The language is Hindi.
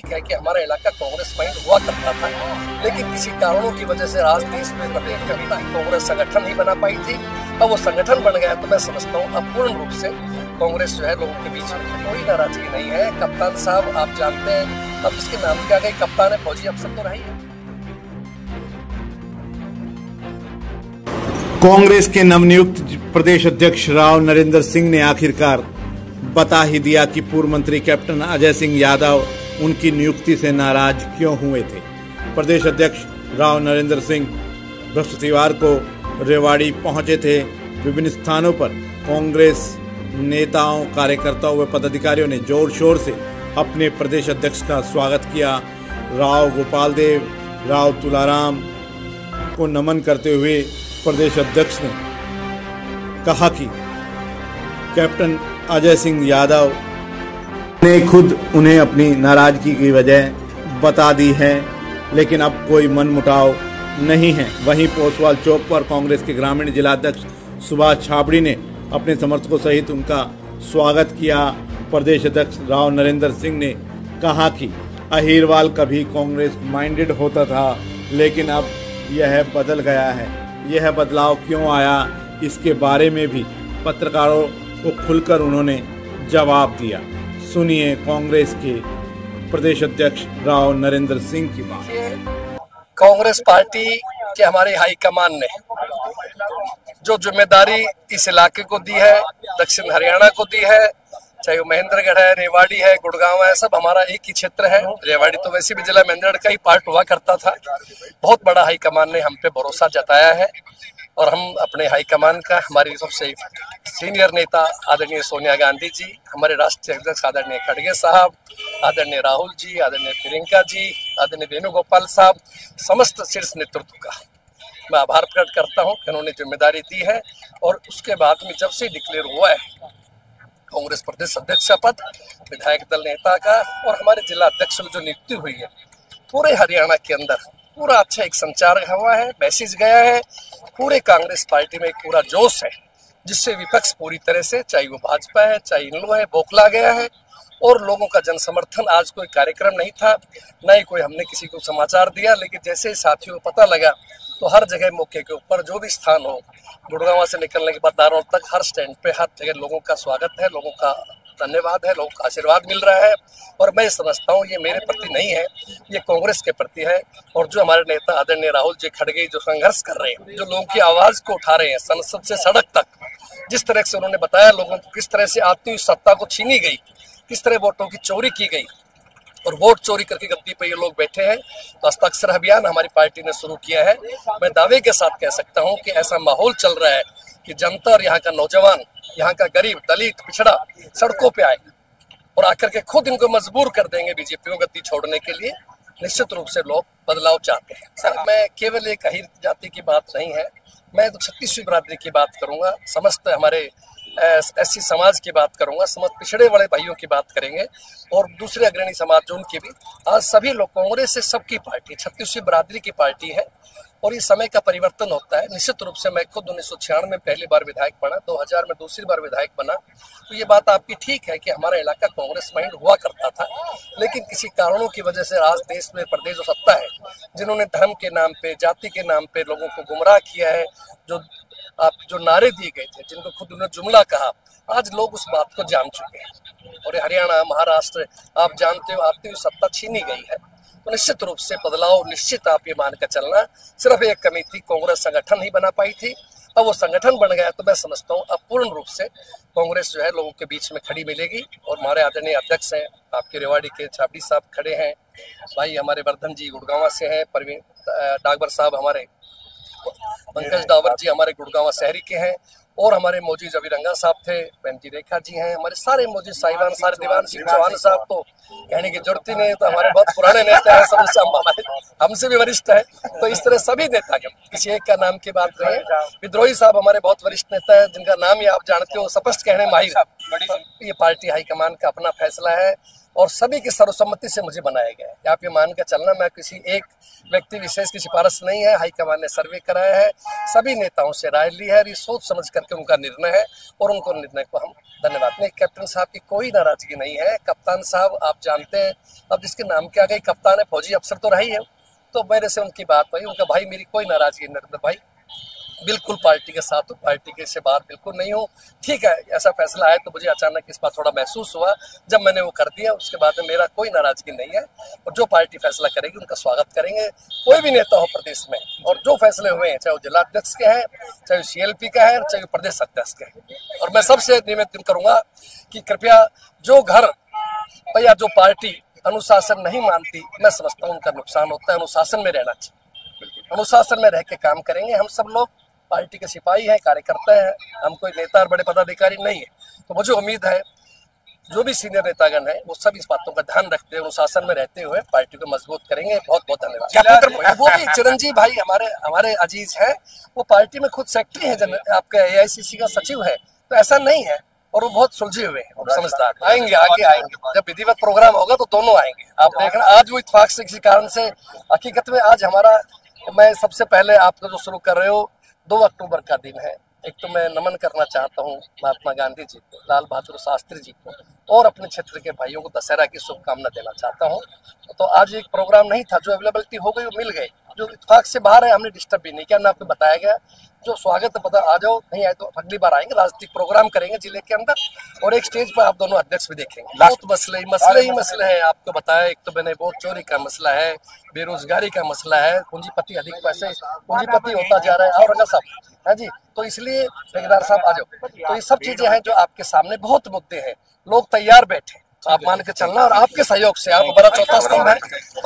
ठीक है कि हमारा इलाका कांग्रेस माइंड हुआ करता था, लेकिन किसी कारणों की वजह से आज देश में प्रत्येक कभी कांग्रेस संगठन नहीं बना पाई थी। अब वो संगठन बन गया तो मैं समझता हूँ अब पूर्ण रूप से कांग्रेस जो है लोगों के बीच में कोई नाराजगी नहीं है। कप्तान साहब आप जानते हैं, अब जिसके नाम के आगे कप्तान है फौजी अफसर तो रही है। कांग्रेस के नवनियुक्त प्रदेश अध्यक्ष राव नरेंद्र सिंह ने आखिरकार बता ही दिया कि पूर्व मंत्री कैप्टन अजय सिंह यादव उनकी नियुक्ति से नाराज क्यों हुए थे। प्रदेश अध्यक्ष राव नरेंद्र सिंह बृहस्पतिवार को रेवाड़ी पहुंचे थे। विभिन्न स्थानों पर कांग्रेस नेताओं, कार्यकर्ताओं व पदाधिकारियों ने जोर शोर से अपने प्रदेश अध्यक्ष का स्वागत किया। राव गोपाल देव, राव तुलाराम को नमन करते हुए प्रदेश अध्यक्ष ने कहा कि कैप्टन अजय सिंह यादव ने खुद उन्हें अपनी नाराजगी की वजह बता दी है, लेकिन अब कोई मनमुटाव नहीं है। वहीं पोसवाल चौक पर कांग्रेस के ग्रामीण जिलाध्यक्ष सुभाष छाबड़ी ने अपने समर्थकों सहित उनका स्वागत किया। प्रदेश अध्यक्ष राव नरेंद्र सिंह ने कहा कि अहिरवाल कभी कांग्रेस माइंडेड होता था, लेकिन अब यह बदल गया है। यह बदलाव क्यों आया, इसके बारे में भी पत्रकारों को खुलकर उन्होंने जवाब दिया। सुनिए कांग्रेस के प्रदेश अध्यक्ष राव नरेंद्र सिंह की बात। कांग्रेस पार्टी के हमारे हाईकमान ने जो जिम्मेदारी इस इलाके को दी है, दक्षिण हरियाणा को दी है, चाहे वो महेंद्रगढ़ है, रेवाड़ी है, गुड़गांव है, सब हमारा एक ही क्षेत्र है। रेवाड़ी तो वैसे भी जिला महेंद्रगढ़ का ही पार्ट हुआ करता था। बहुत बड़ा हाईकमान ने हम पे भरोसा जताया है और हम अपने हाईकमान का, हमारी सबसे सीनियर नेता आदरणीय सोनिया गांधी जी, हमारे राष्ट्रीय अध्यक्ष आदरणीय खड़गे साहब, आदरणीय राहुल जी, आदरणीय प्रियंका जी, आदरणीय वेणुगोपाल साहब, समस्त शीर्ष नेतृत्व का मैं आभार प्रकट करता हूं कि उन्होंने जिम्मेदारी दी है। और उसके बाद में जब से डिक्लेयर हुआ है कांग्रेस प्रदेश अध्यक्ष का पद, विधायक दल नेता का और हमारे जिला अध्यक्ष जो नियुक्ति हुई है, पूरे हरियाणा के अंदर पूरा अच्छा एक संचार हुआ है, मैसेज गया है। पूरे कांग्रेस पार्टी में एक पूरा जोश है, जिससे विपक्ष पूरी तरह से, चाहे वो भाजपा है चाहे इन लोग है, बौखला गया है। और लोगों का जन समर्थन, आज कोई कार्यक्रम नहीं था, न ही कोई हमने किसी को समाचार दिया, लेकिन जैसे ही साथियों को पता लगा तो हर जगह मौके के ऊपर जो भी स्थान हो, गुड़गांव से निकलने के बाद दारों तक हर स्टैंड पे हर जगह लोगों का स्वागत है, लोगों का धन्यवाद है, लोगों का आशीर्वाद मिल रहा है। और मैं समझता हूँ ये मेरे प्रति नहीं है, ये कांग्रेस के प्रति है। और जो हमारे नेता आदरणीय राहुल जी खड़गे जो संघर्ष कर रहे हैं, जो लोगों की आवाज को उठा रहे हैं संसद से सड़क तक, जिस तरह से उन्होंने बताया लोगों को किस तरह से आती हुई सत्ता को छीनी गई, किस तरह वोटों की चोरी की गई और वोट चोरी करके गद्दी पे ये लोग बैठे हैं। तो हस्ताक्षर अभियान हमारी पार्टी ने शुरू किया है। मैं दावे के साथ कह सकता हूं कि ऐसा माहौल चल रहा है कि जनता और यहाँ का नौजवान, यहाँ का गरीब, दलित, पिछड़ा सड़कों पे आएगा और आकर के खुद इनको मजबूर कर देंगे बीजेपी को गद्दी छोड़ने के लिए। निश्चित रूप से लोग बदलाव चाहते हैं। सर, मैं केवल एक अहिर जाति की बात नहीं है, मैं तो 36वीं बरादरी की बात करूंगा, समस्त हमारे एससी समाज की बात करूंगा, समस्त पिछड़े वाले भाइयों की बात करेंगे और दूसरे अग्रणी समाज जो उनकी भी। आज सभी लोग, कांग्रेस से सबकी पार्टी 36वीं बरादरी की पार्टी है और इस समय का परिवर्तन होता है। निश्चित रूप से मैं खुद 1996 में पहली बार विधायक बना, 2000 में दूसरी बार विधायक बना। तो ये बात आपकी ठीक है कि हमारा इलाका कांग्रेस माइंड हुआ करता था, लेकिन किसी कारणों की वजह से आज देश में प्रदेश जो सत्ता है, जिन्होंने धर्म के नाम पे, जाति के नाम पे लोगों को गुमराह किया है, जो नारे दिए गए थे, जिनको खुद उन्होंने जुमला कहा, आज लोग उस बात को जान चुके हैं। और हरियाणा, महाराष्ट्र आप जानते हो, आती हुई सत्ता छीनी गई है। तो निश्चित रूप से बदलाव निश्चित आप ये मान कर चलना। सिर्फ एक कमी थी, कांग्रेस संगठन नहीं बना पाई थी, अब वो संगठन बन गया तो मैं समझता हूँ अब पूर्ण रूप से कांग्रेस जो है लोगों के बीच में खड़ी मिलेगी। और हमारे आदरणीय अध्यक्ष हैं आपके रेवाड़ी के छाबड़ी साहब खड़े हैं, भाई हमारे वर्धन जी गुड़गांव से हैं, परवीन डागर साहब हमारे, पंकज डावर जी हमारे गुड़गांव शहरी के हैं और हमारे मौजूद अभिरंगा साहब थे, बहन जी रेखा जी हैं, हमारे सारे मौजूद साहिबान, सारे दीवान सिंह चौहान साहब तो कहने की जरूरत ही नहीं, तो हमारे बहुत पुराने नेता हैं, सब हमसे भी वरिष्ठ है। तो इस तरह सभी नेता के, किसी एक का नाम की बात नहीं है। विद्रोही साहब हमारे बहुत वरिष्ठ नेता है, जिनका नाम ही आप जानते हो, स्पष्ट कहने माहिर। ये पार्टी हाईकमान का अपना फैसला है और सभी की सर्वसम्मति से मुझे बनाया गया है। आप ये मान के चलना, मैं किसी एक व्यक्ति विशेष की सिफारिश नहीं है। हाईकमान ने सर्वे कराया है, सभी नेताओं से राय ली है और ये सोच समझ करके उनका निर्णय है और उनको निर्णय को हम धन्यवाद दें। कैप्टन साहब की कोई नाराजगी नहीं है। कप्तान साहब आप जानते हैं, अब जिसके नाम के आगे कप्तान है, फौजी अफसर तो रही है, तो मेरे से उनकी बात हुई, उनका भाई मेरी कोई नाराजगी नरेंद्र भाई, बिल्कुल पार्टी के साथ हूँ, पार्टी के से बाहर बिल्कुल नहीं हूँ। ठीक है, ऐसा फैसला आया तो मुझे अचानक इस बार थोड़ा महसूस हुआ, जब मैंने वो कर दिया उसके बाद में मेरा कोई नाराजगी नहीं है और जो पार्टी फैसला करेगी उनका स्वागत करेंगे। कोई भी नेता हो प्रदेश में और जो फैसले हुए हैं, चाहे वो जिला अध्यक्ष के हैं, चाहे वो CLP का है, चाहे वो प्रदेश अध्यक्ष के हैं, और मैं सबसे निवेदन करूंगा कि कृपया जो घर या जो पार्टी अनुशासन नहीं मानती, मैं समझता हूँ उनका नुकसान होता है। अनुशासन में रहना चाहिए, अनुशासन में रह के काम करेंगे। हम सब लोग पार्टी के सिपाही हैं, कार्यकर्ता हैं, हम कोई नेता और बड़े पदाधिकारी नहीं है। तो मुझे उम्मीद है जो भी सीनियर नेतागण है वो सब इस बातों का ध्यान रखते हुए अनुशासन में रहते हुए पार्टी को मजबूत करेंगे। बहुत बहुत धन्यवाद। वो भी चिरंजीव भाई हमारे अजीज हैं, वो पार्टी में खुद सेक्रेटरी है, आपके AICC का सचिव है, तो ऐसा नहीं है, और वो बहुत सुलझे हुए हैं और समझदार। आएंगे, आगे आएंगे, जब विधिवत प्रोग्राम होगा तो दोनों आएंगे। आप देख रहे हैं आज वो इत्तेफाक से किसी कारण से, हकीकत में आज हमारा, मैं सबसे पहले आपको जो शुरू कर रहे हो, 2 अक्टूबर का दिन है। एक तो मैं नमन करना चाहता हूँ महात्मा गांधी जी को, लाल बहादुर शास्त्री जी को, और अपने क्षेत्र के भाइयों को दशहरा की शुभकामना देना चाहता हूँ। तो आज एक प्रोग्राम नहीं था, जो अवेलेबिलिटी हो गई वो मिल गई, जो इत्तेफाक से बाहर है हमने डिस्टर्ब भी नहीं किया, ना आपको बताया गया। जो स्वागत पता आ जाओ, नहीं आए तो अगली बार आएंगे, राजनीतिक प्रोग्राम करेंगे जिले के अंदर, और एक स्टेज पर आप दोनों अध्यक्ष भी देखेंगे। बहुत मसले हैं आपको बताया। एक तो मैंने बहुत चोरी का मसला है, बेरोजगारी का मसला है, पूंजीपति अधिक पैसे पूंजीपति होता जा रहा है, और रंगा साहब है जी, तो इसलिए ठेकेदार साहब आ जाओ। तो ये सब चीजें हैं जो आपके सामने, बहुत मुद्दे हैं, लोग तैयार बैठे, आप मान के चलना, और आपके सहयोग से आप बड़ा चौथा स्तंभ है भाई।